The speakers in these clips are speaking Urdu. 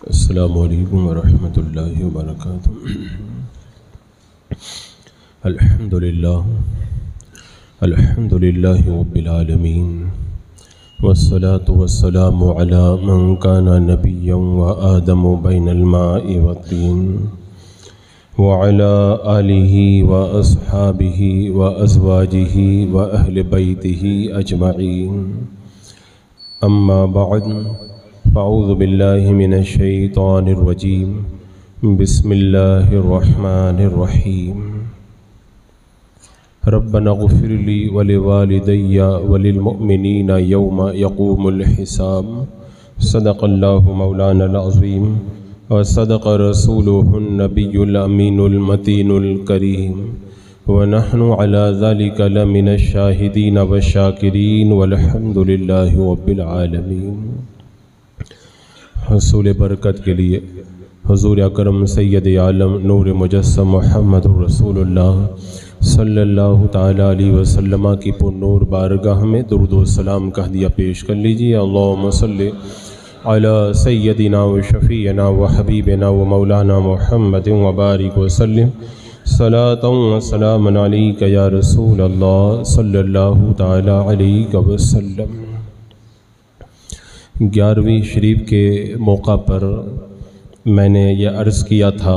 السلام علیکم ورحمۃ اللہ وبرکاتہ۔ الحمد للہ رب العالمین، والصلاة والسلام علی من کان نبیا وآدم بین الماء والطین، وعلی آلہ واصحابہ وازواجہ واہل بیتہ اجمعین، اما بعد فاعوذ باللہ من الشیطان الرجیم، بسم اللہ الرحمن الرحیم۔ ربنا اغفر لی ولوالدی وللمؤمنین یوم یقوم الحساب، صدق اللہ مولانا العظیم وصدق رسولہ النبی الامین المتین الکریم، ونحن علی ذلک لمن الشاہدین والشاکرین، والحمد للہ رب العالمین۔ حصول برکت کے لیے حضور اکرم سید عالم نور مجسم محمد رسول اللہ صلی اللہ تعالیٰ علیہ وسلم کی پر نور بارگاہ میں درود و سلام کا ہدیہ پیش کر لیجیے۔ اللہم صلی علی سیدنا و شفیعنا و حبیبنا و مولانا محمد وبارک وسلم، صلاۃ و سلام علیک یا رسول اللہ صلی اللہ تعالیٰ علیہ وسلم۔ 11ویں شریف کے موقع پر میں نے یہ عرض کیا تھا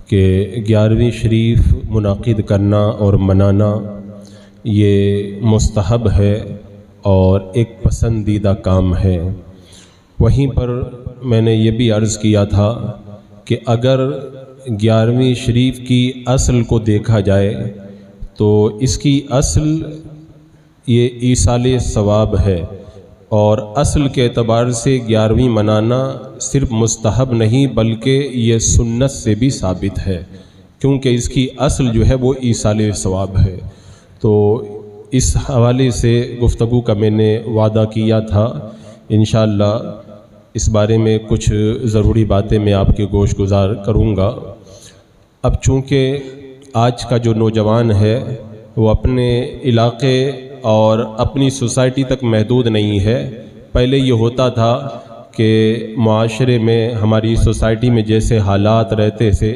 کہ 11ویں شریف منعقد کرنا اور منانا یہ مستحب ہے اور ایک پسندیدہ کام ہے۔ وہیں پر میں نے یہ بھی عرض کیا تھا کہ اگر 11ویں شریف کی اصل کو دیکھا جائے تو اس کی اصل یہ ایصال ثواب ہے، اور اصل کے اعتبار سے 11ویں منانا صرف مستحب نہیں بلکہ یہ سنت سے بھی ثابت ہے، کیونکہ اس کی اصل جو ہے وہ ایصال ثواب ہے۔ تو اس حوالے سے گفتگو کا میں نے وعدہ کیا تھا، انشاءاللہ اس بارے میں کچھ ضروری باتیں میں آپ کے گوش گزار کروں گا۔ اب چونکہ آج کا جو نوجوان ہے وہ اپنے علاقے اور اپنی سوسائٹی تک محدود نہیں ہے۔ پہلے یہ ہوتا تھا کہ معاشرے میں ہماری سوسائٹی میں جیسے حالات رہتے تھے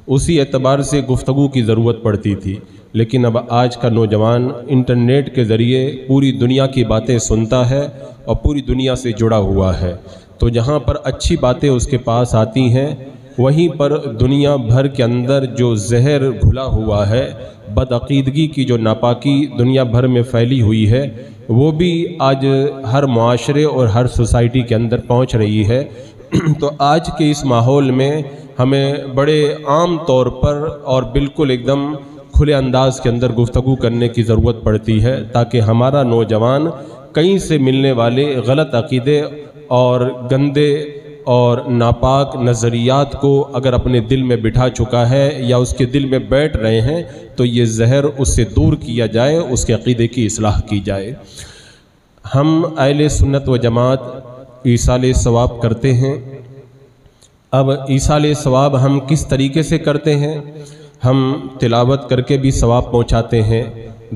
اسی اعتبار سے گفتگو کی ضرورت پڑتی تھی، لیکن اب آج کا نوجوان انٹرنیٹ کے ذریعے پوری دنیا کی باتیں سنتا ہے اور پوری دنیا سے جڑا ہوا ہے، تو جہاں پر اچھی باتیں اس کے پاس آتی ہیں وہیں پر دنیا بھر کے اندر جو زہر گھلا ہوا ہے، بدعقیدگی کی جو ناپاکی دنیا بھر میں پھیلی ہوئی ہے، وہ بھی آج ہر معاشرے اور ہر سوسائٹی کے اندر پہنچ رہی ہے۔ تو آج کے اس ماحول میں ہمیں بڑے عام طور پر اور بالکل ایک دم کھلے انداز کے اندر گفتگو کرنے کی ضرورت پڑتی ہے، تاکہ ہمارا نوجوان کہیں سے ملنے والے غلط عقیدے اور گندے اور ناپاک نظریات کو اگر اپنے دل میں بٹھا چکا ہے یا اس کے دل میں بیٹھ رہے ہیں تو یہ زہر اس سے دور کیا جائے، اس کے عقیدے کی اصلاح کی جائے۔ ہم اہل سنت و جماعت ایصال ثواب کرتے ہیں۔ اب ایصال ثواب ہم کس طریقے سے کرتے ہیں؟ ہم تلاوت کر کے بھی ثواب پہنچاتے ہیں،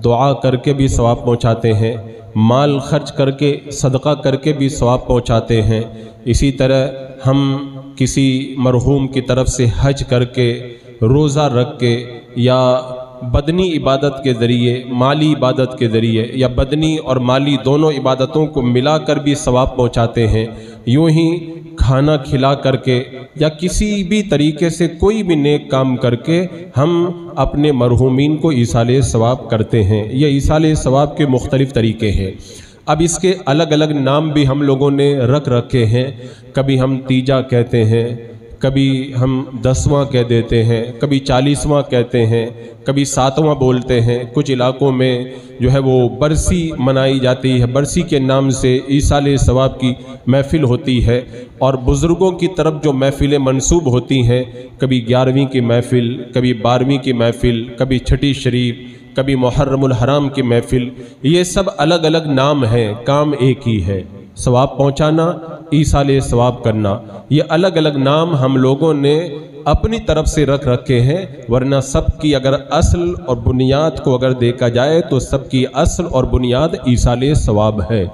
دعا کر کے بھی ثواب پہنچاتے ہیں، مال خرچ کر کے صدقہ کر کے بھی ثواب پہنچاتے ہیں۔ اسی طرح ہم کسی مرحوم کی طرف سے حج کر کے، روزہ رکھ کے، یا بدنی عبادت کے ذریعے، مالی عبادت کے ذریعے، یا بدنی اور مالی دونوں عبادتوں کو ملا کر بھی ثواب پہنچاتے ہیں۔ یوں ہی کھانا کھلا کر کے یا کسی بھی طریقے سے کوئی بھی نیک کام کر کے ہم اپنے مرحومین کو ایصال ثواب کرتے ہیں۔ یہ ایصال ثواب کے مختلف طریقے ہیں۔ اب اس کے الگ الگ نام بھی ہم لوگوں نے رکھ رکھے ہیں۔ کبھی ہم تیجا کہتے ہیں، کبھی ہم 10واں کہہ دیتے ہیں، کبھی 40واں کہتے ہیں، کبھی 7واں بولتے ہیں۔ کچھ علاقوں میں جو ہے وہ برسی منائی جاتی ہے، برسی کے نام سے ایصال ثواب کی محفل ہوتی ہے، اور بزرگوں کی طرف جو محفلیں منسوب ہوتی ہیں، کبھی 11ویں کی محفل، کبھی 12ویں کی محفل، کبھی چھٹی شریف، کبھی محرم الحرام کی محفل، یہ سب الگ الگ نام ہیں، کام ایک ہی ہے، ثواب پہنچانا، ایصال ثواب کرنا۔ یہ الگ الگ نام ہم لوگوں نے اپنی طرف سے رکھ رکھے ہیں، ورنہ سب کی اگر اصل اور بنیاد کو اگر دیکھا جائے تو سب کی اصل اور بنیاد ایصال ثواب ہے۔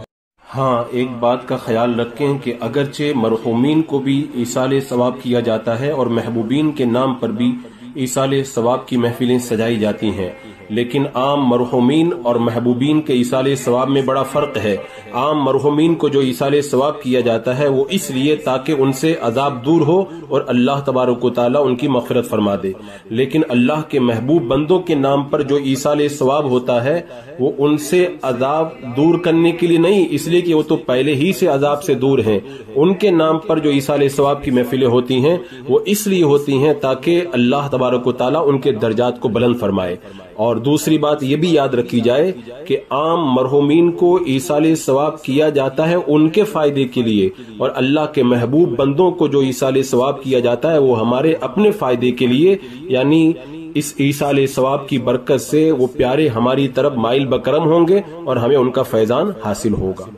ہاں، ایک بات کا خیال رکھیں کہ اگرچہ مرحومین کو بھی ایصال ثواب کیا جاتا ہے اور محبوبین کے نام پر بھی ایصال ثواب کی محفلیں سجائی جاتی ہیں، لیکن عام مرحومین اور محبوبین کے ایصال ثواب میں بڑا فرق ہے۔ عام مرحومین کو جو ایصال ثواب کیا جاتا ہے وہ اس لیے تاکہ ان سے عذاب دور ہو اور اللہ تبارک و تعالیٰ ان کی مغفرت فرما دے، لیکن اللہ کے محبوب بندوں کے نام پر جو ایصال ثواب ہوتا ہے وہ ان سے عذاب دور کرنے کے لیے نہیں، اس لیے کہ وہ تو پہلے ہی سے عذاب سے دور ہیں۔ ان کے نام پر جو ایصال ثواب کی محفلیں ہوتی ہیں وہ اس لیے ہوتی ہیں تاکہ اللہ تبارک و تعالیٰ ان کے درجات کو بلند فرمائے۔ اور دوسری بات یہ بھی یاد رکھی جائے کہ عام مرحومین کو ایصال ثواب کیا جاتا ہے ان کے فائدے کے لیے، اور اللہ کے محبوب بندوں کو جو ایصال ثواب کیا جاتا ہے وہ ہمارے اپنے فائدے کے لیے، یعنی اس ایصال ثواب کی برکت سے وہ پیارے ہماری طرف مائل بکرم ہوں گے اور ہمیں ان کا فیضان حاصل ہوگا۔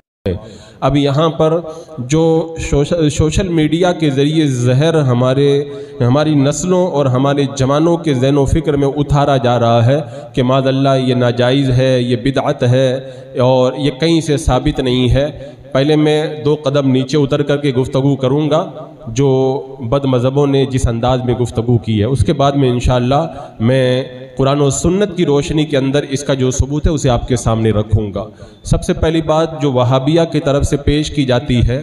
اب یہاں پر جو سوشل میڈیا کے ذریعے زہر ہماری نسلوں اور ہمارے جوانوں کے ذہن و فکر میں اتارا جا رہا ہے کہ معاذ اللہ یہ ناجائز ہے، یہ بدعت ہے اور یہ کہیں سے ثابت نہیں ہے، پہلے میں 2 قدم نیچے اتر کر کے گفتگو کروں گا جو بد مذہبوں نے جس انداز میں گفتگو کی ہے، اس کے بعد میں انشاءاللہ میں قرآن و سنت کی روشنی کے اندر اس کا جو ثبوت ہے اسے آپ کے سامنے رکھوں گا۔ سب سے پہلی بات جو وہابیہ کی طرف سے پیش کی جاتی ہے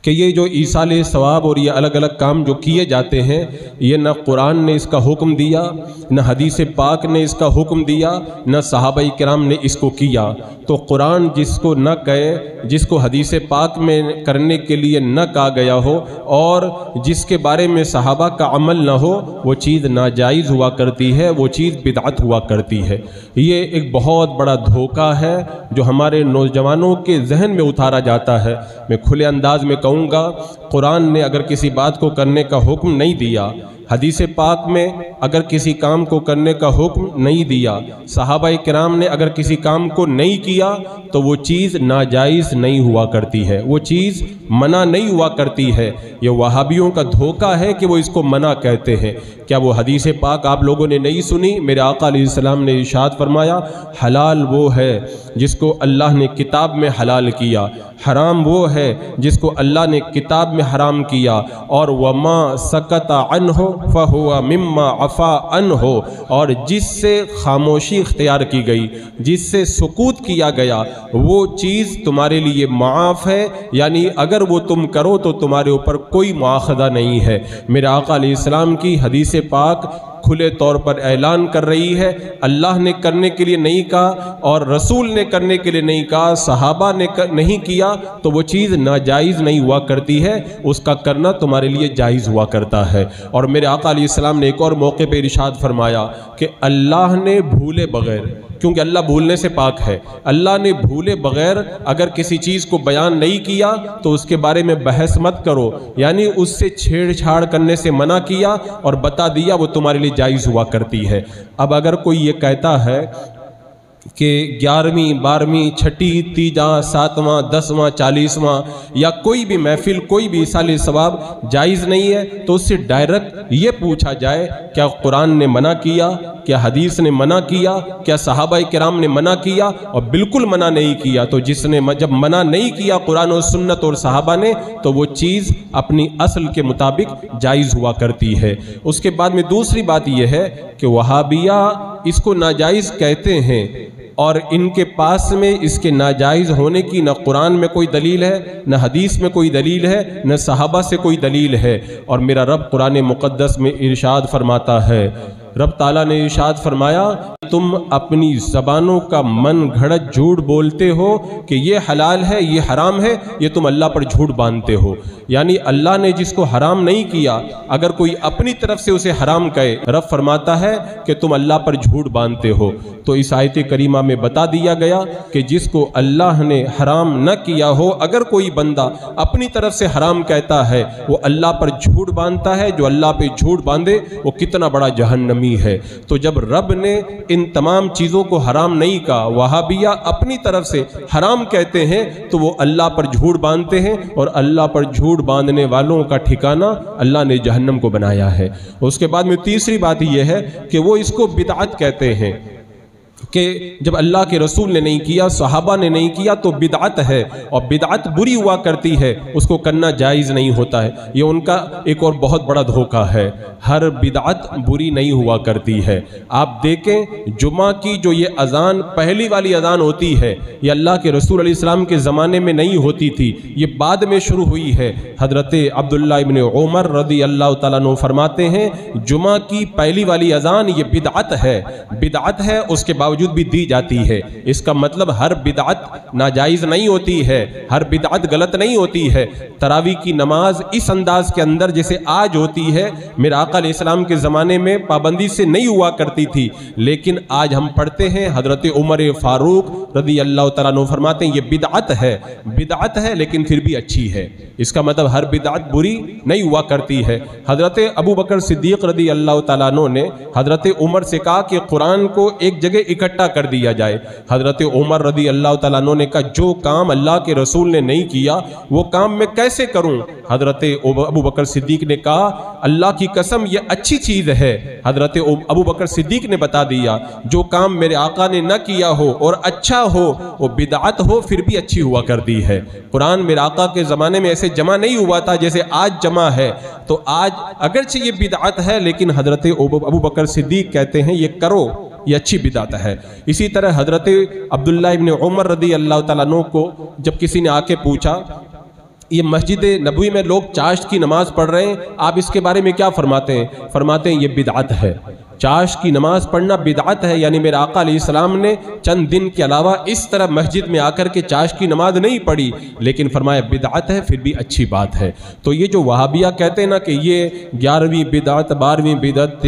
کہ یہ جو ایصال ثواب اور یہ الگ الگ کام جو کیے جاتے ہیں یہ نہ قرآن نے اس کا حکم دیا، نہ حدیث پاک نے اس کا حکم دیا، نہ صحابہ کرام نے اس کو کیا، تو قرآن جس کو نہ کہے، جس کو حدیث پاک میں کرنے کے لیے نہ کہا گیا ہو اور جس کے بارے میں صحابہ کا عمل نہ ہو، وہ چیز ناجائز ہوا کرتی ہے، وہ چیز بدعت ہوا کرتی ہے۔ یہ ایک بہت بڑا دھوکہ ہے جو ہمارے نوجوانوں کے ذہن میں اتارا جاتا ہے۔ میں کھلے انداز میں کہوں گا، قرآن نے اگر کسی بات کو کرنے کا حکم نہیں دیا، حدیث پاک میں اگر کسی کام کو کرنے کا حکم نہیں دیا، صحابہ کرام نے اگر کسی کام کو نہیں کیا، تو وہ چیز ناجائز نہیں ہوا کرتی ہے، وہ چیز منع نہیں ہوا کرتی ہے۔ یہ وہابیوں کا دھوکہ ہے کہ وہ اس کو منع کہتے ہیں۔ کیا وہ حدیث پاک آپ لوگوں نے نہیں سنی؟ میرے آقا علیہ السلام نے ارشاد فرمایا، حلال وہ ہے جس کو اللہ نے کتاب میں حلال کیا، حرام وہ ہے جس کو اللہ نے کتاب میں حرام کیا، اور وما سکت عنہ فہو مما عفا عنہ، اور جس سے خاموشی اختیار کی گئی، جس سے سکوت کیا گیا، وہ چیز تمہارے لیے معاف ہے، یعنی اگر وہ تم کرو تو تمہارے اوپر کوئی مواخذہ نہیں ہے۔ میرے آقا علیہ السلام کی حدیث پاک کھلے طور پر اعلان کر رہی ہے، اللہ نے کرنے کے لیے نہیں کہا اور رسول نے کرنے کے لیے نہیں کہا، صحابہ نے نہیں کیا، تو وہ چیز ناجائز نہیں ہوا کرتی ہے، اس کا کرنا تمہارے لیے جائز ہوا کرتا ہے۔ اور میرے آقا علیہ السلام نے ایک اور موقع پہ ارشاد فرمایا کہ اللہ نے بھولے بغیر، کیونکہ اللہ بھولنے سے پاک ہے، اللہ نے بھولے بغیر اگر کسی چیز کو بیان نہیں کیا تو اس کے بارے میں بحث مت کرو، یعنی اس سے چھیڑ چھاڑ کرنے سے منع کیا اور بتا دیا وہ تمہارے لیے جائز ہوا کرتی ہے۔ اب اگر کوئی یہ کہتا ہے کہ 11ویں 12ویں 6ٹھی تیجاں 7واں 10واں 40واں یا کوئی بھی محفل، کوئی بھی ایصال ثواب جائز نہیں ہے، تو اس سے ڈائریکٹ یہ پوچھا جائے کیا قرآن نے منع کیا، کیا حدیث نے منع کیا، کیا صحابہ کرام نے منع کیا؟ اور بالکل منع نہیں کیا۔ تو جس نے جب منع نہیں کیا قرآن و سنت اور صحابہ نے، تو وہ چیز اپنی اصل کے مطابق جائز ہوا کرتی ہے۔ اس کے بعد میں دوسری بات یہ ہے کہ وہابیہ اس کو ناجائز کہتے ہیں، اور ان کے پاس میں اس کے ناجائز ہونے کی نہ قرآن میں کوئی دلیل ہے، نہ حدیث میں کوئی دلیل ہے، نہ صحابہ سے کوئی دلیل ہے۔ اور میرا رب قرآن مقدس میں ارشاد فرماتا ہے، رب تعالیٰ نے ارشاد فرمایا، تم اپنی زبانوں کا من گھڑت جھوٹ بولتے ہو کہ یہ حلال ہے یہ حرام ہے، یہ تم اللہ پر جھوٹ باندھتے ہو۔ یعنی اللہ نے جس کو حرام نہیں کیا اگر کوئی اپنی طرف سے اسے حرام کہے، رب فرماتا ہے کہ تم اللہ پر جھوٹ باندھتے ہو۔ تو اس آیت کریمہ میں بتا دیا گیا کہ جس کو اللہ نے حرام نہ کیا ہو اگر کوئی بندہ اپنی طرف سے حرام کہتا ہے وہ اللہ پر جھوٹ باندھتا ہے، جو اللہ پہ جھوٹ باندھے وہ کتنا بڑا جہنمی ہے۔ تو جب رب نے ان تمام چیزوں کو حرام نہیں کہا، وہابیہ اپنی طرف سے حرام کہتے ہیں تو وہ اللہ پر جھوٹ باندھتے ہیں، اور اللہ پر جھوٹ باندھنے والوں کا ٹھکانہ اللہ نے جہنم کو بنایا ہے۔ اس کے بعد میں تیسری بات یہ ہے کہ وہ اس کو بدعت کہتے ہیں۔ کہ جب اللہ کے رسول نے نہیں کیا، صحابہ نے نہیں کیا تو بدعت ہے، اور بدعت بری ہوا کرتی ہے، اس کو کرنا جائز نہیں ہوتا ہے۔ یہ ان کا ایک اور بہت بڑا دھوکہ ہے، ہر بدعت بری نہیں ہوا کرتی ہے۔ آپ دیکھیں جمعہ کی جو یہ اذان پہلی والی اذان ہوتی ہے، یہ اللہ کے رسول علیہ السلام کے زمانے میں نہیں ہوتی تھی، یہ بعد میں شروع ہوئی ہے۔ حضرت عبداللہ ابن عمر رضی اللہ تعالیٰ عنہ فرماتے ہیں جمعہ کی پہلی والی اذان یہ بدعت ہے، اس کے باوجود بھی دی جاتی ہے۔ اس کا مطلب ہر بدعت ناجائز نہیں ہوتی ہے، ہر بدعت غلط نہیں ہوتی ہے۔ تراویح کی نماز اس انداز کے اندر جیسے آج ہوتی ہے، میرے آقا علیہ السلام کے زمانے میں پابندی سے نہیں ہوا کرتی تھی، لیکن آج ہم پڑھتے ہیں حضرت عمر فاروق رضی اللہ تعالیٰ عنہ فرماتے ہیں یہ بدعت ہے لیکن پھر بھی اچھی ہے۔ اس کا مطلب ہر بدعت بری نہیں ہوا کرتی ہے۔ حضرت ابو بکر صدیق رضی اللہ تعالیٰ عنہ نے حضرت عمر سے کہا کہ قرآن کو ایک جگہ اکٹھا کر دیا جائے۔ حضرت عمر رضی اللہ تعالیٰ عنہ نے کہا جو کام اللہ کے رسول نے نہیں کیا وہ کام میں کیسے کروں؟ حضرت ابو بکر صدیق نے کہا اللہ کی قسم یہ اچھی چیز ہے۔ حضرت ابو بکر صدیق نے بتا دیا جو کام میرے آقا نے نہ کیا ہو اور اچھا ہو وہ بدعت ہو پھر بھی اچھی ہوا کرتی ہے۔ قرآن میرے آقا کے زمانے میں ایسے جمع نہیں ہوا تھا جیسے آج جمع ہے، تو آج اگرچہ یہ بدعت ہے لیکن حضرت ابو بکر صدیق کہتے ہیں یہ کرو، یہ اچھی بدعت ہے۔ اسی طرح حضرت عبداللہ ابن عمر رضی اللہ تعالیٰ عنہ کو جب کسی نے آ کے پوچھا یہ مسجد نبوی میں لوگ چاشت کی نماز پڑھ رہے ہیں، آپ اس کے بارے میں کیا فرماتے ہیں؟ فرماتے ہیں یہ بدعت ہے، چاشت کی نماز پڑھنا بدعت ہے، یعنی میرے آقا علیہ السلام نے چند دن کے علاوہ اس طرح مسجد میں آ کر کے چاشت کی نماز نہیں پڑھی، لیکن فرمایا بدعت ہے پھر بھی اچھی بات ہے۔ تو یہ جو وہابیہ کہتے ہیں نا کہ یہ 11ویں بدعت، 12ویں بدعت،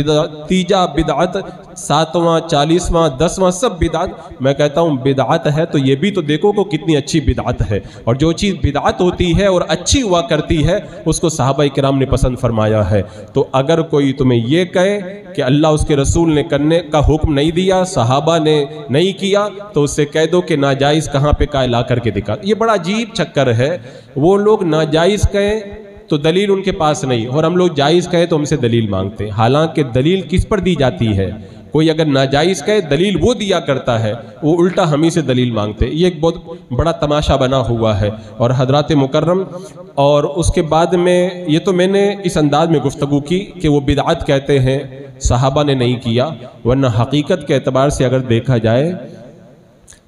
تیجا بدعت، 7واں، 40واں، 10واں سب بدعت، میں کہتا ہوں بدعت ہے تو یہ بھی تو دیکھو کہ کتنی اچھی بدعت ہے، اور جو چیز بدعت ہوتی ہے اور اچھی ہوا کرتی ہے اس کو صحابہ کرام نے پسند فرمایا ہے۔ تو اگر کوئی تمہیں یہ کہے کہ اللہ اس کے رسول نے کرنے کا حکم نہیں دیا، صحابہ نے نہیں کیا، تو اس سے کہہ دو کہ ناجائز کہاں پہ کہا لا کر کے دکھا۔ یہ بڑا عجیب چکر ہے، وہ لوگ ناجائز کہیں تو دلیل ان کے پاس نہیں، اور ہم لوگ جائز کہیں تو ہم سے دلیل مانگتے ہیں، حالانکہ دلیل کس پر دی جاتی ہے؟ کوئی اگر ناجائز کہے دلیل وہ دیا کرتا ہے، وہ الٹا ہم ہی سے دلیل مانگتے ہیں۔ یہ ایک بہت بڑا تماشا بنا ہوا ہے۔ اور حضرات مکرم، اور اس کے بعد میں یہ تو میں نے اس انداز میں گفتگو کی کہ وہ بدعت کہتے ہیں، صحابہ نے نہیں کیا، ورنہ حقیقت کے اعتبار سے اگر دیکھا جائے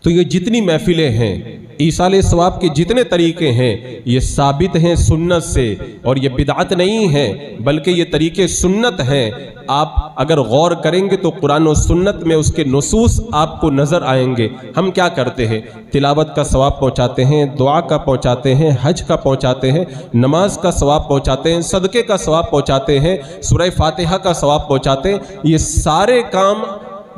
تو یہ جتنی محفلیں ہیں، ایصال ثواب کے جتنے طریقے ہیں، یہ ثابت ہیں سنت سے، اور یہ بدعت نہیں ہیں بلکہ یہ طریقے سنت ہیں۔ آپ اگر غور کریں گے تو قرآن و سنت میں اس کے نصوص آپ کو نظر آئیں گے۔ ہم کیا کرتے ہیں؟ تلاوت کا ثواب پہنچاتے ہیں، دعا کا پہنچاتے ہیں، حج کا پہنچاتے ہیں، نماز کا ثواب پہنچاتے ہیں، صدقے کا ثواب پہنچاتے ہیں، سورہ فاتحہ کا ثواب پہنچاتے ہیں۔ یہ سارے کام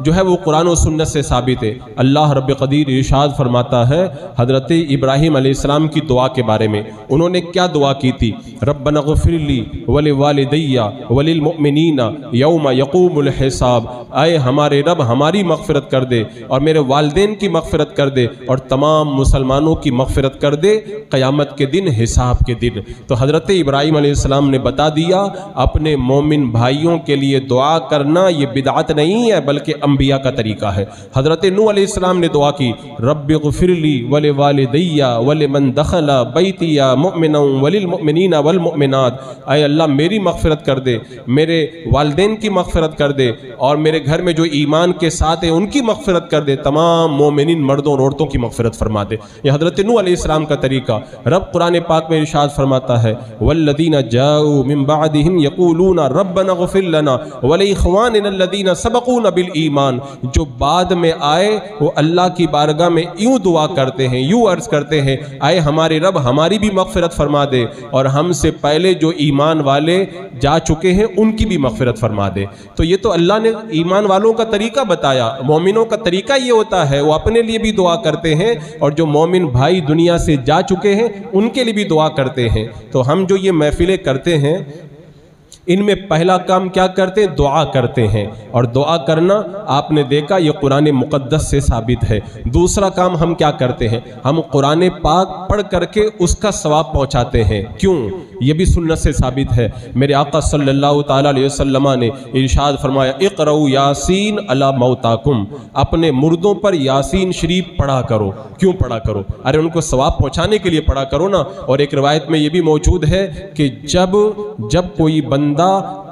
جو ہے وہ قرآن و سنت سے ثابت ہے۔ اللہ رب قدیر ارشاد فرماتا ہے حضرت ابراہیم علیہ السلام کی دعا کے بارے میں، انہوں نے کیا دعا کی تھی؟ ربنا اغفر لی ولوالدی وللمؤمنین یوم یقوم الحساب، اے ہمارے رب ہماری مغفرت کر دے اور میرے والدین کی مغفرت کر دے اور تمام مسلمانوں کی مغفرت کر دے قیامت کے دن، حساب کے دن۔ تو حضرت ابراہیم علیہ السلام نے بتا دیا اپنے مومن بھائیوں کے لیے دعا کرنا یہ بدعت نہیں ہے بلکہ انبیاء کا طریقہ ہے۔ حضرت نوح علیہ السلام نے دعا کی رب اغفر لی ولوالدی ولمن دخل بیتی مؤمنا وللمؤمنین والمؤمنات، اے اللہ میری مغفرت کر دے، میرے والدین کی مغفرت کر دے، اور میرے گھر میں جو ایمان کے ساتھ ہیں ان کی مغفرت کر دے، تمام مومنین مردوں اور عورتوں کی مغفرت فرما دے۔ یہ حضرت نوح علیہ السلام کا طریقہ۔ رب قرآن پاک میں ارشاد فرماتا ہے والذین جاؤوا من بعدهم یقولون ربنا اغفر لنا ولاخواننا الذین سبقونا بالایمان، جو بعد میں آئے وہ اللہ کی بارگاہ میں یوں دعا کرتے ہیں، یوں عرض کرتے ہیں اے ہمارے رب ہماری بھی مغفرت فرما دے اور ہم سے پہلے جو ایمان والے جا چکے ہیں ان کی بھی مغفرت فرما دے۔ تو یہ تو اللہ نے ایمان والوں کا طریقہ بتایا، مومنوں کا طریقہ یہ ہوتا ہے وہ اپنے لیے بھی دعا کرتے ہیں اور جو مومن بھائی دنیا سے جا چکے ہیں ان کے لیے بھی دعا کرتے ہیں۔ تو ہم جو یہ محفلیں کرتے ہیں ان میں پہلا کام کیا کرتے ہیں؟ دعا کرتے ہیں، اور دعا کرنا آپ نے دیکھا یہ قرآن مقدس سے ثابت ہے۔ دوسرا کام ہم کیا کرتے ہیں؟ ہم قرآن پاک پڑھ کر کے اس کا ثواب پہنچاتے ہیں۔ کیوں؟ یہ بھی سنت سے ثابت ہے۔ میرے آقا صلی اللہ تعالیٰ علیہ وسلم نے ارشاد فرمایا اقرؤوا یاسین علی موتاکم، اپنے مردوں پر یاسین شریف پڑھا کرو۔ کیوں پڑھا کرو؟ ارے ان کو ثواب پہنچانے کے لیے پڑھا کرو نا۔ اور ایک روایت میں یہ بھی موجود ہے کہ جب کوئی بندہ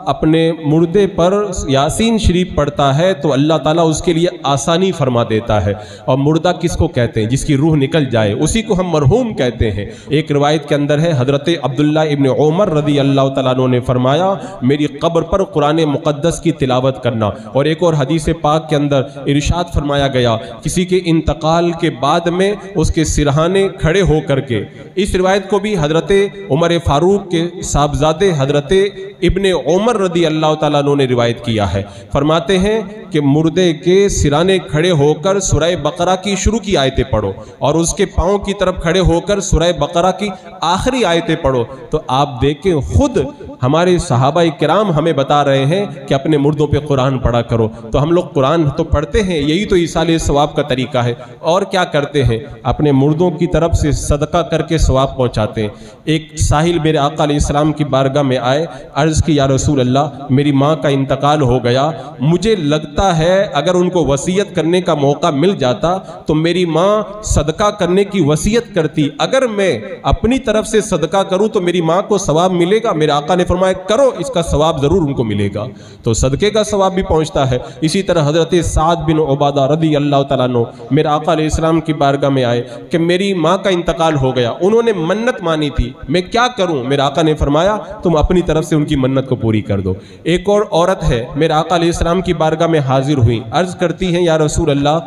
اپنے مردے پر یاسین شریف پڑھتا ہے تو اللہ تعالیٰ اس کے لیے آسانی فرما دیتا ہے۔ اور مردہ کس کو کہتے ہیں؟ جس کی روح نکل جائے، اسی کو ہم مرحوم کہتے ہیں۔ ایک روایت کے اندر ہے حضرت عبداللہ ابن عمر رضی اللہ تعالیٰ عنہ نے فرمایا میری قبر پر قرآن مقدس کی تلاوت کرنا۔ اور ایک اور حدیث پاک کے اندر ارشاد فرمایا گیا کسی کے انتقال کے بعد میں اس کے سرہانے کھڑے ہو کر کے، اس روایت کو بھی حضرت عمر فاروق کے صاحبزادے حضرت ابن عمر رضی اللہ تعالیٰ عنہ نے روایت کیا ہے۔ فرماتے ہیں کہ مردے کے سرانے کھڑے ہو کر سورہ بقرہ کی شروع کی آیتیں پڑھو اور اس کے پاؤں کی طرف کھڑے ہو کر سورہ بقرہ کی آخری آیتیں پڑھو، تو آپ دیکھیں خود ہمارے صحابہ کرام ہمیں بتا رہے ہیں کہ اپنے مردوں پہ قرآن پڑھا کرو۔ تو ہم لوگ قرآن تو پڑھتے ہیں، یہی تو ایصال ثواب کا طریقہ ہے۔ اور کیا کرتے ہیں؟ اپنے مردوں کی طرف سے صدقہ کر کے ثواب پہنچاتے ہیں۔ ایک ساحل میرے آقا علیہ السلام کی بارگاہ میں آئے، عرض کی یا رسول اللہ میری ماں کا انتقال ہو گیا، مجھے لگتا ہے اگر ان کو وصیت کرنے کا موقع مل جاتا تو میری ماں صدقہ کرنے کی وصیت کرتی، اگر میں اپنی طرف سے صدقہ کروں تو میری ماں کو ثواب ملے گا؟ میرے آقا نے فرمایا کرو، اس کا ثواب ضرور ان کو ملے گا۔ تو صدقے کا ثواب بھی پہنچتا ہے۔ اسی طرح حضرت سعد بن عبادہ رضی اللہ تعالیٰ عنہ میرے آقا علیہ السلام کی بارگاہ میں آئے کہ میری ماں کا انتقال ہو گیا، انہوں نے منت مانی تھی، میں کیا کروں؟ میرے آقا نے فرمایا تم اپنی طرف سے ان کی منت کو پوری کر دو۔ ایک اور عورت ہے میرے آقا علیہ السلام کی بارگاہ میں حاضر ہوئی، عرض کرتی ہیں یا رسول اللہ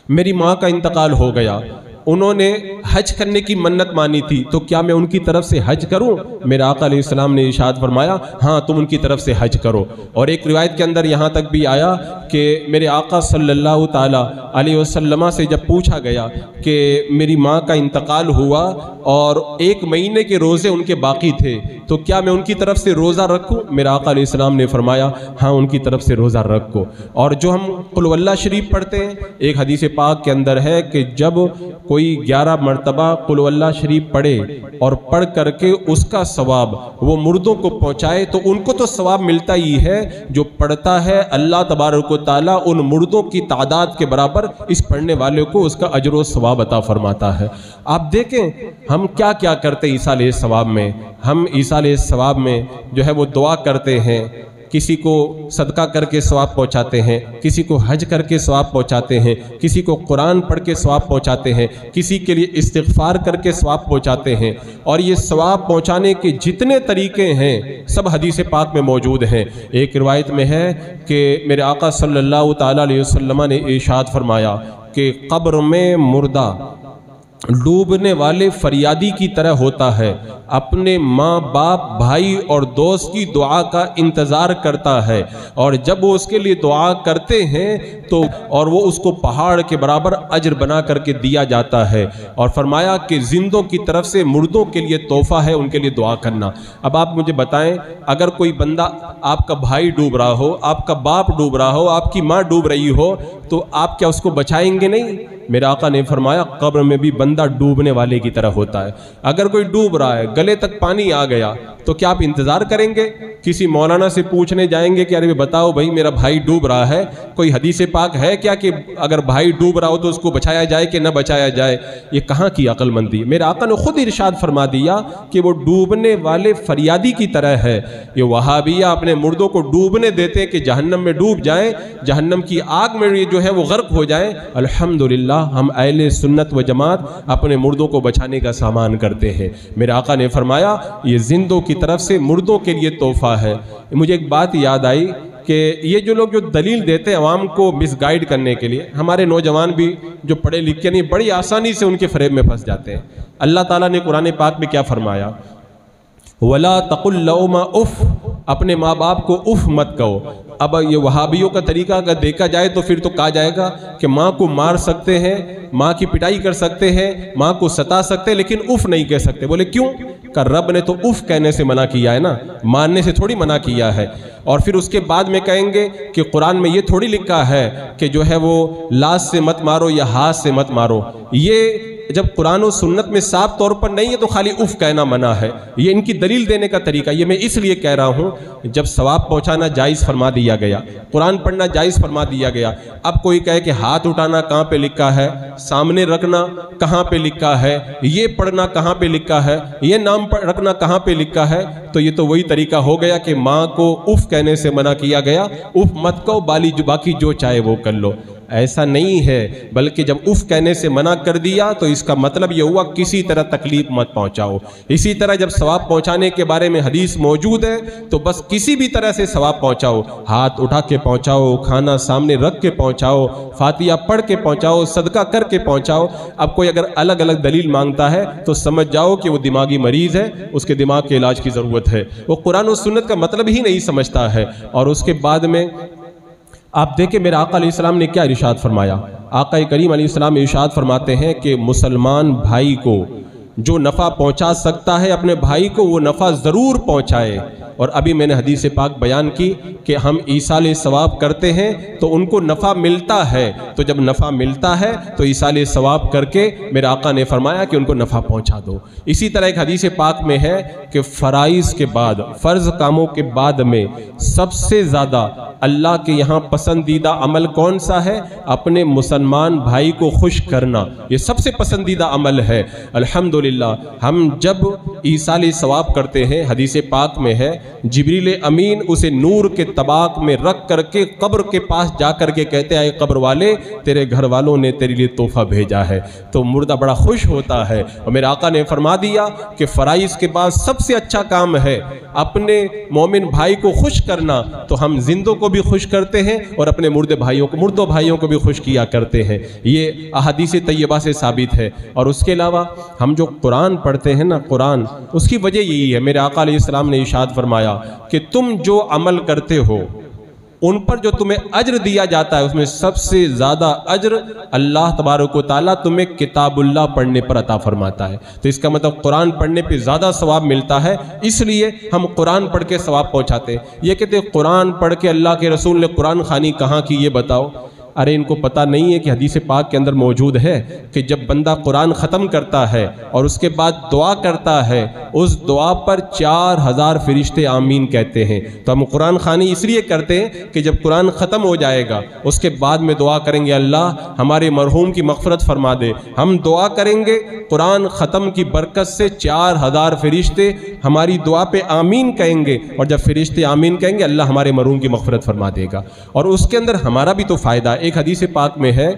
میری ماں کا انتقال ہو گیا، انہوں نے حج کرنے کی منت مانی تھی، تو کیا میں ان کی طرف سے حج کروں؟ میرے آقا علیہ السلام نے ارشاد فرمایا ہاں تم ان کی طرف سے حج کرو۔ اور ایک روایت کے اندر یہاں تک بھی آیا کہ میرے آقا صلی اللہ تعالیٰ علیہ وسلم سے جب پوچھا گیا کہ میری ماں کا انتقال ہوا اور 1 مہینے کے روزے ان کے باقی تھے، تو کیا میں ان کی طرف سے روزہ رکھوں؟ میرے آقا علیہ السلام نے فرمایا ہاں ان کی طرف سے روزہ رکھو۔ اور جو ہم قل واللہ شریف پڑھتے ہیں، ایک حدیث پاک کے اندر ہے کہ جب کوئی 11 مرتبہ قل واللہ شریف پڑھے اور پڑھ کر کے اس کا ثواب وہ مردوں کو پہنچائے تو ان کو تو ثواب ملتا ہی ہے، جو پڑھتا ہے اللہ تبارک و تعالیٰ ان مردوں کی تعداد کے برابر اس پڑھنے والے کو اس کا اجر و ثواب عطا فرماتا ہے۔ آپ دیکھیں ہم کیا کیا کرتے ایصال ثواب میں۔ ہم ایصال ثواب میں جو ہے وہ دعا کرتے ہیں، کسی کو صدقہ کر کے ثواب پہنچاتے ہیں، کسی کو حج کر کے ثواب پہنچاتے ہیں، کسی کو قرآن پڑھ کے ثواب پہنچاتے ہیں، کسی کے لیے استغفار کر کے ثواب پہنچاتے ہیں۔ اور یہ ثواب پہنچانے کے جتنے طریقے ہیں سب حدیث پاک میں موجود ہیں۔ ایک روایت میں ہے کہ میرے آقا صلی اللہ تعالیٰ علیہ وسلم نے ارشاد فرمایا کہ قبر میں مردہ ڈوبنے والے فریادی کی طرح ہوتا ہے، اپنے ماں باپ بھائی اور دوست کی دعا کا انتظار کرتا ہے، اور جب وہ اس کے لیے دعا کرتے ہیں تو اور وہ اس کو پہاڑ کے برابر اجر بنا کر کے دیا جاتا ہے۔ اور فرمایا کہ زندوں کی طرف سے مردوں کے لیے تحفہ ہے ان کے لیے دعا کرنا۔ اب آپ مجھے بتائیں اگر کوئی بندہ آپ کا بھائی ڈوب رہا ہو، آپ کا باپ ڈوب رہا ہو، آپ کی ماں ڈوب رہی ہو، تو آپ کیا اس کو بچائیں گے نہیں؟ میرے آقا نے فرمایا قبر میں بھی بندہ ڈوبنے والے کی طرح ہوتا ہے۔ اگر کوئی ڈوب رہا ہے، گلے تک پانی آ گیا، تو کیا آپ انتظار کریں گے؟ کسی مولانا سے پوچھنے جائیں گے کہ ارے بتاؤ بھائی میرا بھائی ڈوب رہا ہے، کوئی حدیث پاک ہے کیا کہ اگر بھائی ڈوب رہا ہو تو اس کو بچایا جائے کہ نہ بچایا جائے؟ یہ کہاں کی عقل مندی؟ میرے آقا نے خود ارشاد فرما دیا کہ وہ ڈوبنے والے فریادی کی طرح ہے۔ یہ وہابیہ اپنے مردوں کو ڈوبنے دیتے ہیں کہ جہنم میں ڈوب جائیں، جہنم کی آگ میں جو ہے وہ غرق ہو جائیں۔ الحمدللہ ہم اہل سنت و جماعت اپنے مردوں کو بچانے کا سامان کرتے ہیں۔ میرے آقا نے فرمایا یہ زندوں کی طرف سے مردوں کے لیے تحفہ ہے۔ مجھے ایک بات یاد آئی کہ یہ جو لوگ جو دلیل دیتے ہیں عوام کو مس گائیڈ کرنے کے لیے، ہمارے نوجوان بھی جو پڑھے لکھے نہیں بڑی آسانی سے ان کے فریب میں پھنس جاتے ہیں۔ اللہ تعالیٰ نے قرآن پاک میں کیا فرمایا؟ وَلَا تَقُلْ لَهُمَا اُفٍّ، اپنے ماں باپ کو اف مت کہو۔ اب یہ وہابیوں کا طریقہ اگر دیکھا جائے تو پھر تو کہا جائے گا کہ ماں کو مار سکتے ہیں، ماں کی پٹائی کر سکتے ہیں، ماں کو ستا سکتے ہیں، لیکن اف نہیں کہہ سکتے۔ بولے کیوں؟ کہ رب نے تو اف کہنے سے منع کیا ہے نا، ماننے سے تھوڑی منع کیا ہے۔ اور پھر اس کے بعد میں کہیں گے کہ قرآن میں یہ تھوڑی لکھا ہے کہ جو ہے وہ لاس سے مت مارو یا ہاتھ سے مت مارو۔ یہ جب قرآن و سنت میں صاف طور پر نہیں ہے تو خالی اف کہنا منع ہے۔ یہ ان کی دلیل دینے کا طریقہ، یہ میں اس لیے کہہ رہا ہوں جب ثواب پہنچانا جائز فرما دیا گیا، قرآن پڑھنا جائز فرما دیا گیا، اب کوئی کہے کہ ہاتھ اٹھانا کہاں پہ لکھا ہے، سامنے رکھنا کہاں پہ لکھا ہے، یہ پڑھنا کہاں پہ لکھا ہے، یہ نام رکھنا کہاں پہ لکھا ہے، تو یہ تو وہی طریقہ ہو گیا کہ ماں کو اف کہنے سے منع کیا گیا، اف مت کہو، باقی جو چاہے وہ کر لو۔ ایسا نہیں ہے، بلکہ جب اف کہنے سے منع کر دیا تو اس کا مطلب یہ ہوا کسی طرح تکلیف مت پہنچاؤ۔ اسی طرح جب ثواب پہنچانے کے بارے میں حدیث موجود ہے تو بس کسی بھی طرح سے ثواب پہنچاؤ، ہاتھ اٹھا کے پہنچاؤ، کھانا سامنے رکھ کے پہنچاؤ، فاتحہ پڑھ کے پہنچاؤ، صدقہ کر کے پہنچاؤ۔ اب کوئی اگر الگ الگ دلیل مانگتا ہے تو سمجھ جاؤ کہ وہ دماغی مریض ہے، اس کے دماغ کے علاج کی ضرورت ہے، وہ قرآن و سنت کا مطلب ہی نہیں سمجھتا ہے۔ اور اس کے بعد میں آپ دیکھیں میرے آقا علیہ السلام نے کیا ارشاد فرمایا۔ آقا کریم علیہ السلام ارشاد فرماتے ہیں کہ مسلمان بھائی کو جو نفع پہنچا سکتا ہے اپنے بھائی کو وہ نفع ضرور پہنچائے۔ اور ابھی میں نے حدیث پاک بیان کی کہ ہم ایصال ثواب کرتے ہیں تو ان کو نفع ملتا ہے، تو جب نفع ملتا ہے تو ایصال ثواب کر کے میرے آقا نے فرمایا کہ ان کو نفع پہنچا دو۔ اسی طرح ایک حدیث پاک میں ہے کہ فرائض کے بعد، فرض کاموں کے بعد میں سب سے زیادہ اللہ کے یہاں پسندیدہ عمل کون سا ہے؟ اپنے مسلمان بھائی کو خوش کرنا، یہ سب سے پسندیدہ عمل ہے۔ الحمدللہ ہم جب ایصال ثواب کرتے ہیں، حدیث پاک میں ہے جبریل امین اسے نور کے طباق میں رکھ کر کے قبر کے پاس جا کر کے کہتے ہیں اے قبر والے تیرے گھر والوں نے تیرے لیے تحفہ بھیجا ہے، تو مردہ بڑا خوش ہوتا ہے۔ اور میرے آقا نے فرما دیا کہ فرائض کے بعد سب سے اچھا کام ہے اپنے مومن بھائی کو خوش کرنا، تو ہم زندوں کو بھی خوش کرتے ہیں اور اپنے مردوں بھائیوں کو بھی خوش کیا کرتے ہیں۔ یہ احادیث طیبہ سے ثابت ہے۔ اور اس کے علاوہ ہم جو قرآن پڑھتے ہیں نا، قرآن، اس کی وجہ یہی ہے، میرے آقا علیہ السلام نے ارشاد فرمایا کہ تم جو عمل کرتے ہو ان پر جو تمہیں اجر دیا جاتا ہے اس میں سب سے زیادہ اجر اللہ تبارک و تعالیٰ تمہیں کتاب اللہ پڑھنے پر عطا فرماتا ہے۔ تو اس کا مطلب قرآن پڑھنے پہ زیادہ ثواب ملتا ہے، اس لیے ہم قرآن پڑھ کے ثواب پہنچاتے ہیں۔ یہ کہتے ہیں قرآن پڑھ کے اللہ کے رسول نے قرآن خوانی کہاں کی، یہ بتاؤ۔ ارے ان کو پتہ نہیں ہے کہ حدیث پاک کے اندر موجود ہے کہ جب بندہ قرآن ختم کرتا ہے اور اس کے بعد دعا کرتا ہے، اس دعا پر 4000 فرشتے آمین کہتے ہیں۔ تو ہم قرآن خوانی اس لیے کرتے ہیں کہ جب قرآن ختم ہو جائے گا اس کے بعد میں دعا کریں گے اللہ ہمارے مرحوم کی مغفرت فرما دے، ہم دعا کریں گے قرآن ختم کی برکت سے 4000 فرشتے ہماری دعا پہ آمین کہیں گے، اور جب فرشتے آمین کہیں گے اللہ ہمارے مرحوم کی مغفرت فرما دے گا۔ اور اس کے اندر ہمارا بھی تو فائدہ ہے۔ ایک حدیث پاک میں ہے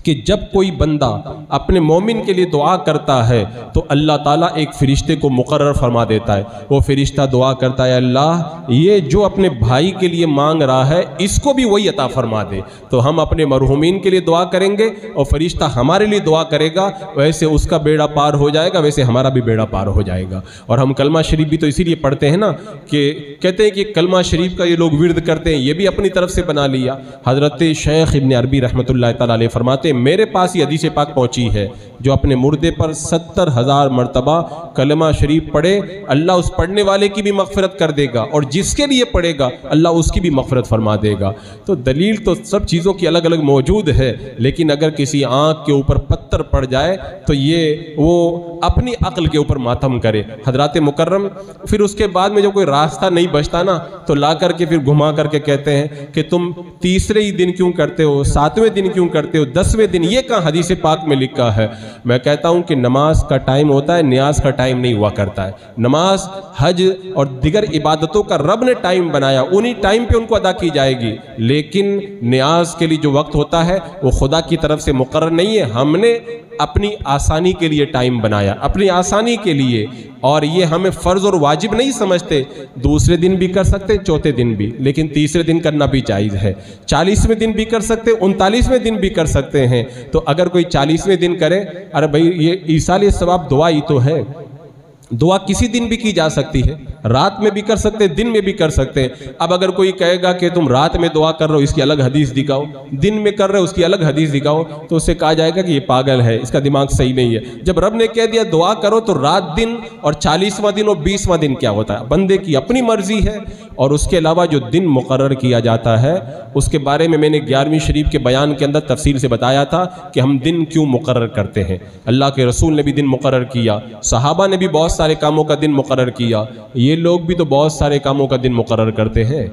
کہ جب کوئی بندہ اپنے مومن کے لیے دعا کرتا ہے تو اللہ تعالیٰ ایک فرشتے کو مقرر فرما دیتا ہے، وہ فرشتہ دعا کرتا ہے اللہ یہ جو اپنے بھائی کے لیے مانگ رہا ہے اس کو بھی وہی عطا فرما دے۔ تو ہم اپنے مرحومین کے لیے دعا کریں گے اور فرشتہ ہمارے لیے دعا کرے گا، ویسے اس کا بیڑا پار ہو جائے گا، ویسے ہمارا بھی بیڑا پار ہو جائے گا۔ اور ہم کلمہ شریف بھی تو اسی لیے پڑھتے ہیں نا، کہ کہتے ہیں کہ کلمہ شریف کا یہ لوگ ورد کرتے ہیں، یہ بھی اپنی طرف سے بنا لیا۔ حضرت شیخ ابن عربی رحمۃ اللہ تعالیٰ علیہ فرماتے ہیں میرے پاس یہ حدیث پاک پہنچی ہے جو اپنے مردے پر 70,000 مرتبہ کلمہ شریف پڑھے اللہ اس پڑھنے والے کی بھی مغفرت کر دے گا، اور جس کے لیے پڑھے گا اللہ اس کی بھی مغفرت فرما دے گا۔ تو دلیل تو سب چیزوں کی الگ الگ موجود ہے، لیکن اگر کسی آنکھ کے اوپر پتھر پڑ جائے تو یہ وہ اپنی عقل کے اوپر ماتم کرے۔ حضرات مکرم پھر اس کے بعد میں جو کوئی راستہ نہیں بچتا نا تو لا کر کے پھر گھما کر کے کہتے ہیں کہ تم تیسرے ہی دن کیوں کرتے ہو، 7ویں دن کیوں کرتے ہو، 10ویں دن، یہ کہاں حدیث پاک میں لکھا ہے؟ میں کہتا ہوں کہ نماز کا ٹائم ہوتا ہے، نیاز کا ٹائم نہیں ہوا کرتا ہے۔ نماز، حج اور دیگر عبادتوں کا رب نے ٹائم بنایا، انہی ٹائم پہ ان کو ادا کی جائے گی، لیکن نیاز کے لیے جو وقت ہوتا ہے وہ خدا کی طرف سے مقرر نہیں ہے، ہم نے اپنی آسانی کے لیے ٹائم بنایا، اپنی آسانی کے لیے، اور یہ ہمیں فرض اور واجب نہیں سمجھتے۔ دوسرے دن بھی کر سکتے، چوتھے دن بھی، لیکن تیسرے دن کرنا بھی جائز ہے۔ 40ویں دن بھی کر سکتے، 39ویں دن بھی کر سکتے ہیں۔ تو اگر کوئی 40ویں دن کرے، ارے بھائی یہ ایصال ثواب دعا ہی تو ہے، دعا کسی دن بھی کی جا سکتی ہے۔ رات میں بھی کر سکتے ہیں، دن میں بھی کر سکتے ہیں۔ اب اگر کوئی کہے گا کہ تم رات میں دعا کر رہے ہو اس کی الگ حدیث دکھاؤ، دن میں کر رہے ہو اس کی الگ حدیث دکھاؤ، تو اس سے کہا جائے گا کہ یہ پاگل ہے، اس کا دماغ صحیح نہیں ہے۔ جب رب نے کہہ دیا دعا کرو تو رات دن اور 40واں دن اور 20واں دن کیا ہوتا ہے؟ بندے کی اپنی مرضی ہے۔ اور اس کے علاوہ جو دن مقرر کیا جاتا ہے اس کے بارے میں نے 11ویں شریف کے بیان کے اندر تفصیل سے بتایا تھا کہ ہم دن کیوں مقرر کرتے ہیں۔ اللہ کے رسول نے بھی دن مقرر کیا، صحابہ نے بھی بہت سارے کاموں کا دن مقرر کیا، یہ لوگ بھی تو بہت سارے کاموں کا دن مقرر کرتے ہیں۔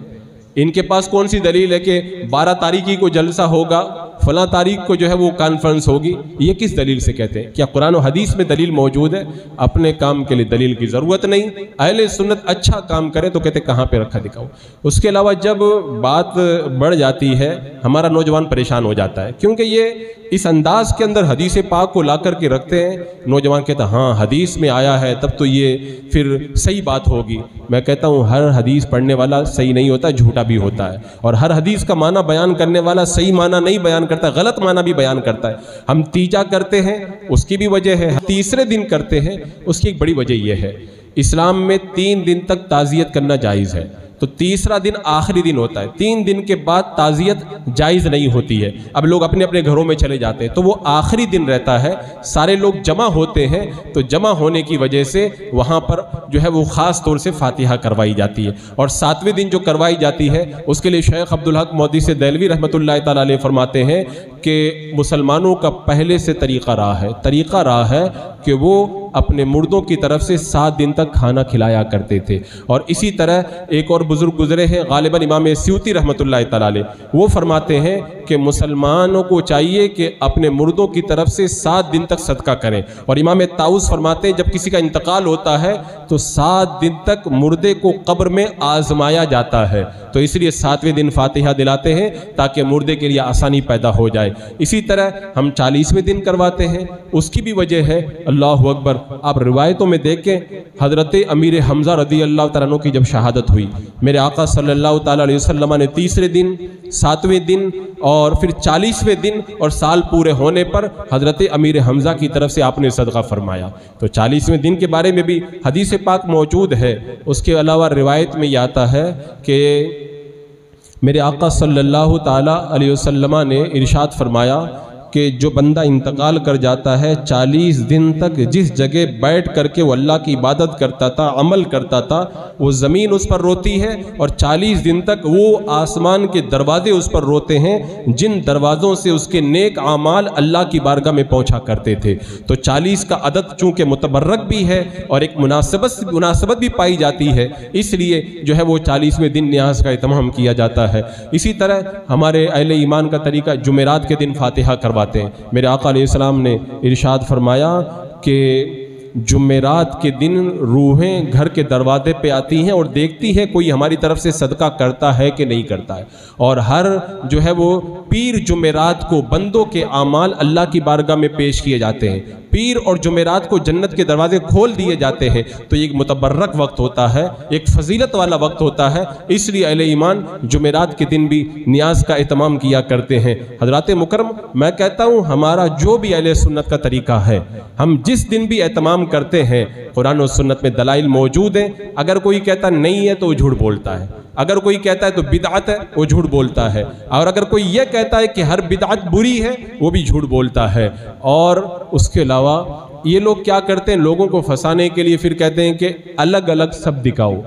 ان کے پاس کون سی دلیل ہے کہ 12 تاریخ کو جلسہ ہوگا، فلاں تاریخ کو جو ہے وہ کانفرنس ہوگی؟ یہ کس دلیل سے کہتے ہیں؟ کیا قرآن و حدیث میں دلیل موجود ہے؟ اپنے کام کے لیے دلیل کی ضرورت نہیں۔ اہل سنت اچھا کام کرے تو کہتے کہاں پہ رکھا دکھاؤ۔ اس کے علاوہ جب بات بڑھ جاتی ہے ہمارا نوجوان پریشان ہو جاتا ہے، کیونکہ یہ اس انداز کے اندر حدیث پاک کو لا کر کے رکھتے ہیں۔ نوجوان کہتا ہے ہاں حدیث میں آیا ہے تب تو یہ پھر صحیح بات ہوگی۔ میں کہتا ہوں ہر حدیث پڑھنے والا صحیح نہیں ہوتا، جھوٹا بھی ہوتا ہے، اور ہر حدیث کا معنی بیان کرنے والا صحیح معنی نہیں بیان کرتا، غلط معنی بھی بیان کرتا ہے۔ ہم تیجا کرتے ہیں اس کی بھی وجہ ہے، تیسرے دن کرتے ہیں اس کی ایک بڑی وجہ یہ ہے، اسلام میں 3 دن تک تعزیت کرنا جائز ہے، تو تیسرا دن آخری دن ہوتا ہے، 3 دن کے بعد تعزیت جائز نہیں ہوتی ہے۔ اب لوگ اپنے اپنے گھروں میں چلے جاتے ہیں تو وہ آخری دن رہتا ہے، سارے لوگ جمع ہوتے ہیں، تو جمع ہونے کی وجہ سے وہاں پر جو ہے وہ خاص طور سے فاتحہ کروائی جاتی ہے، اور 7ویں دن جو کروائی جاتی ہے اس کے لیے شیخ عبدالحق محدث دہلوی رحمۃ اللہ تعالیٰ علیہ فرماتے ہیں کہ مسلمانوں کا پہلے سے طریقہ راہ ہے کہ وہ اپنے مردوں کی طرف سے 7 دن تک کھانا کھلایا کرتے تھے۔ اور اسی طرح ایک اور بزرگ گزرے ہیں غالباً امام سیوطی رحمۃ اللہ تعالیٰ علیہ، وہ فرماتے ہیں کہ مسلمانوں کو چاہیے کہ اپنے مردوں کی طرف سے 7 دن تک صدقہ کریں۔ اور امام طاؤس فرماتے ہیں جب کسی کا انتقال ہوتا ہے تو 7 دن تک مردے کو قبر میں آزمایا جاتا ہے، تو اس لیے 7ویں دن فاتحہ دلاتے ہیں تاکہ مردے کے لیے آسانی پیدا ہو جائے۔ اسی طرح ہم 40ویں دن کرواتے ہیں، اس کی بھی وجہ ہے، اللہ اکبر، آپ روایتوں میں دیکھیں حضرت امیر حمزہ رضی اللہ تعالیٰ عنہ کی جب شہادت ہوئی، میرے آقا صلی اللہ تعالیٰ علیہ وسلم نے تیسرے دن، 7ویں دن اور پھر 40ویں دن اور سال پورے ہونے پر حضرت امیر حمزہ کی طرف سے آپ نے صدقہ فرمایا۔ تو 40ویں دن کے بارے میں بھی حدیث پاک موجود ہے۔ اس کے علاوہ روایت میں یہ آتا ہے کہ میرے آقا صلی اللہ تعالیٰ علیہ وسلم نے ارشاد فرمایا کہ جو بندہ انتقال کر جاتا ہے 40 دن تک جس جگہ بیٹھ کر کے وہ اللہ کی عبادت کرتا تھا، عمل کرتا تھا، وہ زمین اس پر روتی ہے، اور 40 دن تک وہ آسمان کے دروازے اس پر روتے ہیں جن دروازوں سے اس کے نیک اعمال اللہ کی بارگاہ میں پہنچا کرتے تھے۔ تو 40 کا عدد چونکہ متبرک بھی ہے اور ایک مناسبت بھی پائی جاتی ہے، اس لیے جو ہے وہ 40ویں دن نیاز کا اہتمام کیا جاتا ہے۔ اسی طرح ہمارے اہل ایمان کا طریقہ جمعرات کے دن فاتحہ کرواتے ہیں۔ میرے آقا علیہ السلام نے ارشاد فرمایا کہ جمعرات کے دن روحیں گھر کے دروازے پہ آتی ہیں اور دیکھتی ہے کوئی ہماری طرف سے صدقہ کرتا ہے کہ نہیں کرتا ہے، اور ہر جو ہے وہ پیر جمعرات کو بندوں کے اعمال اللہ کی بارگاہ میں پیش کیے جاتے ہیں، پیر اور جمعرات کو جنت کے دروازے کھول دیے جاتے ہیں۔ تو یہ ایک متبرک وقت ہوتا ہے، ایک فضیلت والا وقت ہوتا ہے، اس لیے اہل ایمان جمعرات کے دن بھی نیاز کا اہتمام کیا کرتے ہیں۔ حضرات مکرم، میں کہتا ہوں ہمارا جو بھی اہل سنت کا طریقہ ہے، ہم جس دن بھی اہتمام کرتے ہیں قرآن و سنت میں دلائل موجود ہیں۔ اگر کوئی کہتا نہیں ہے تو وہ جھوٹ بولتا ہے، اگر کوئی کہتا ہے تو بدعت ہے وہ جھوٹ بولتا ہے، اور اگر کوئی یہ کہتا ہے کہ ہر بدعت بری ہے وہ بھی جھوٹ بولتا ہے۔ اور اس کے علاوہ یہ لوگ کیا کرتے ہیں، لوگوں کو پھنسانے کے لیے پھر کہتے ہیں کہ الگ الگ سب دکھاؤ۔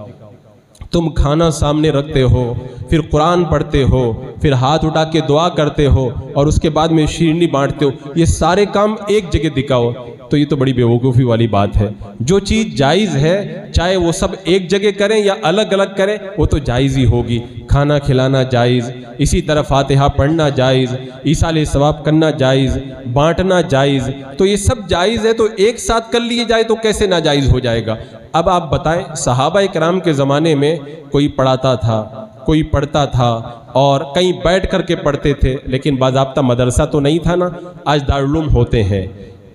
تم کھانا سامنے رکھتے ہو، پھر قرآن پڑھتے ہو، پھر ہاتھ اٹھا کے دعا کرتے ہو، اور اس کے بعد میں شیرنی بانٹتے ہو، یہ سارے کام ایک جگہ دکھاؤ۔ تو یہ تو بڑی بیوقوفی والی بات ہے۔ جو چیز جائز ہے چاہے وہ سب ایک جگہ کریں یا الگ الگ کریں وہ تو جائز ہی ہوگی۔ کھانا کھلانا جائز، اسی طرح فاتحہ پڑھنا جائز، ایصال ثواب کرنا جائز، بانٹنا جائز، تو یہ سب جائز ہے، تو ایک ساتھ کر لیے جائے تو کیسے ناجائز ہو جائے گا؟ اب آپ بتائیں صحابہ کرام کے زمانے میں کوئی پڑھاتا تھا، کوئی پڑھتا تھا، اور کہیں بیٹھ کر کے پڑھتے تھے، لیکن باضابطہ مدرسہ تو نہیں تھا نا۔ آج دارالعلوم ہوتے ہیں،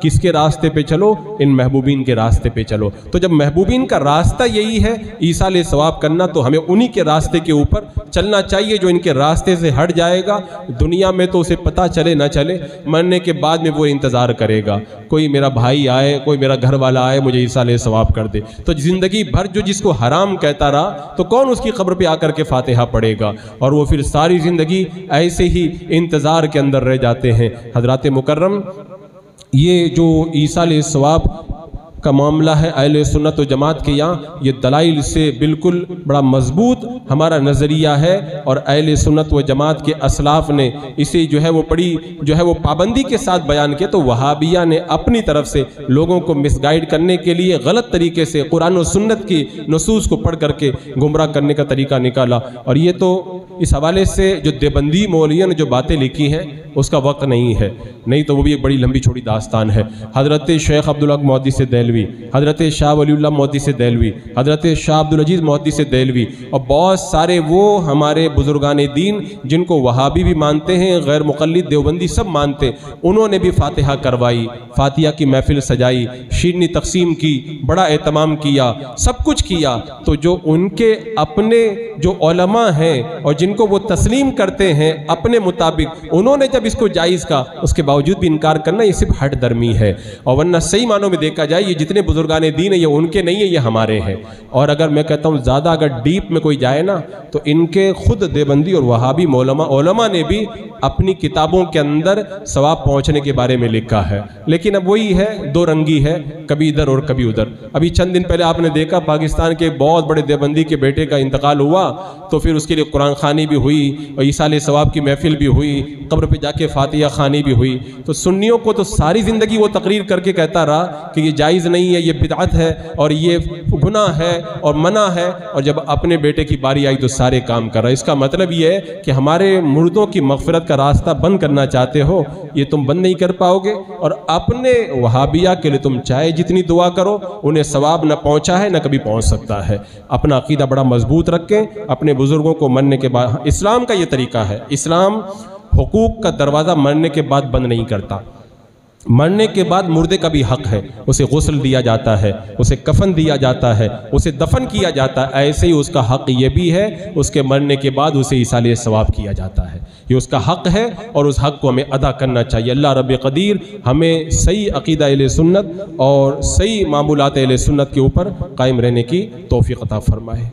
کس کے راستے پہ چلو؟ ان محبوبین کے راستے پہ چلو۔ تو جب محبوبین کا راستہ یہی ہے ایصال ثواب کرنا، تو ہمیں انہی کے راستے کے اوپر چلنا چاہیے۔ جو ان کے راستے سے ہٹ جائے گا دنیا میں تو اسے پتہ چلے نہ چلے، مرنے کے بعد میں وہ انتظار کرے گا کوئی میرا بھائی آئے، کوئی میرا گھر والا آئے مجھے ایصال ثواب کر دے۔ تو زندگی بھر جو جس کو حرام کہتا رہا تو کون اس کی قبر پہ آ کر کے فاتحہ پڑھے گا؟ اور وہ پھر ساری زندگی ایسے ہی انتظار کے اندر رہ جاتے ہیں۔ حضرات مکرم، یہ جو ایصال ثواب کا معاملہ ہے اہل سنت و جماعت کے یہاں، یہ دلائل سے بالکل بڑا مضبوط ہمارا نظریہ ہے، اور اہل سنت و جماعت کے اسلاف نے اسے جو ہے وہ پابندی کے ساتھ بیان کیا۔ تو وہابیہ نے اپنی طرف سے لوگوں کو مس گائیڈ کرنے کے لیے غلط طریقے سے قرآن و سنت کی نصوص کو پڑھ کر کے گمراہ کرنے کا طریقہ نکالا۔ اور یہ تو اس حوالے سے جو دیوبندی مولویوں نے جو باتیں لکھی ہیں اس کا وقت نہیں ہے، نہیں تو وہ بھی ایک بڑی لمبی چھوڑی داستان ہے۔ حضرت شیخ عبدالحق محدث دہلوی، حضرت شاہ ولی اللہ محدث دہلوی، حضرت شاہ عبدالعزیز محدث دہلوی، اور بہت سارے وہ ہمارے بزرگان دین جن کو وہابی بھی مانتے ہیں، غیر مقلد دیوبندی سب مانتے، انہوں نے بھی فاتحہ کروائی، فاتحہ کی محفل سجائی، شیرنی تقسیم کی، بڑا اہتمام کیا، سب کچھ کیا۔ تو جو ان کے اپنے جو علماء ہیں اور جن کو وہ تسلیم کرتے ہیں اپنے مطابق، انہوں نے جب اس کو جائز کہا، اس کے باوجود بھی انکار کرنا یہ صرف ہٹ درمی ہے۔ اور ورنہ صحیح معنوں میں دیکھا جائے یہ جتنے بزرگان دین ہیں یہ ان کے نہیں ہیں، یہ ہمارے ہیں۔ اور اگر میں کہتا ہوں زیادہ اگر ڈیپ میں کوئی جائے نا تو ان کے خود دیوبندی اور وہابی علماء نے بھی اپنی کتابوں کے اندر ثواب پہنچنے کے بارے میں لکھا ہے۔ لیکن اب وہی ہے، دو رنگی ہے، کبھی ادھر اور کبھی ادھر۔ ابھی چند دن پہلے آپ نے دیکھا پاکستان کے بہت بڑے دیوبندی کے بیٹے کا انتقال ہوا، تو پھر اس کے لیے قرآن خوانی بھی ہوئی اور ایصال ثواب کی محفل بھی ہوئی، قبر پہ جا کے فاتحہ خوانی بھی ہوئی۔ تو سنیوں کو تو ساری زندگی وہ تقریر کر کے کہتا رہا کہ یہ جائز نہیں ہے، یہ بدعت ہے اور یہ گناہ ہے اور منع ہے، اور جب اپنے بیٹے کی باری آئی تو سارے کام کر رہا ہے۔ اس کا مطلب یہ ہے کہ ہمارے مردوں کی مغفرت کا راستہ بند کرنا چاہتے ہو، یہ تم بند نہیں کر پاؤ گے، اور اپنے وہابیہ کے لیے تم چاہے جتنی دعا کرو انہیں ثواب نہ پہنچا ہے نہ کبھی پہنچ سکتا ہے۔ اپنا عقیدہ بڑا مضبوط رکھیں، اپنے بزرگوں کو مرنے کے بعد، اسلام کا یہ طریقہ ہے، اسلام حقوق کا دروازہ مرنے کے بعد بند نہیں کرتا۔ مرنے کے بعد مردے کا بھی حق ہے، اسے غسل دیا جاتا ہے، اسے کفن دیا جاتا ہے، اسے دفن کیا جاتا ہے، ایسے ہی اس کا حق یہ بھی ہے اس کے مرنے کے بعد اسے ایصال ثواب کیا جاتا ہے۔ یہ اس کا حق ہے اور اس حق کو ہمیں ادا کرنا چاہیے۔ اللہ رب قدیر ہمیں صحیح عقیدہ اہل سنت اور صحیح معمولات اہل سنت کے اوپر قائم رہنے کی توفیق عطا فرمائے۔